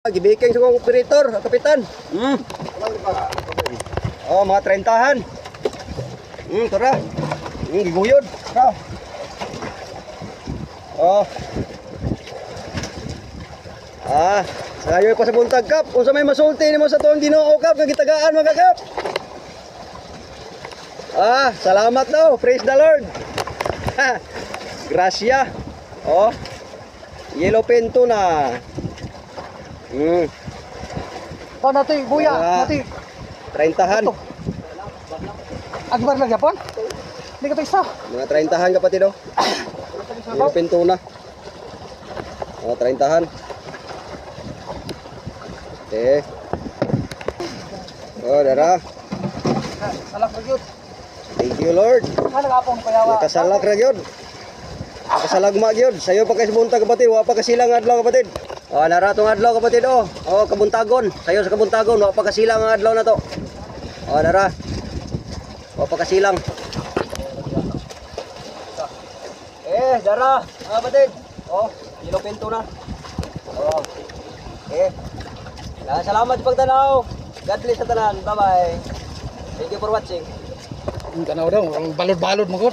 Gibiking sa kong operator, kapitan. Oh, mga 30-han. Tara. Giguyod. Tara. Oh. Sayo pa sa buntag kap. Kung sa may masulti ni mo sa tuong Ginoo kap, nagitagaan mga kap. Salamat daw. Praise the Lord. Gracia. Oh. Yellow pinto na. Tao na ito, buya. Nati. 30-han. Agbar lang yapon. Hindi ka ito isa. Mga 30-han kapatid oh. Yellow pinto na. 30-han. Okay. Dara. Salak na yun. Thank you Lord. Nagapong payawa. Nakasalak ra gyud. Nakasalagma gyud. Sayo pa kay buntag kapatid, wa pa kasilang adlaw kapatid. Nara tong adlaw kapatid oh. Kabuntagon. Sayo sa kabuntagon, wa pa kasilang ang adlaw na to. Nara. Wa pa kasilang. Dara, kapatid. Yellow pinto na. Salamat sa pagtanaw. God bless sa tanan. Bye-bye. Thank you for watching. Ang tanaw daw, ang balod-balod mo ko.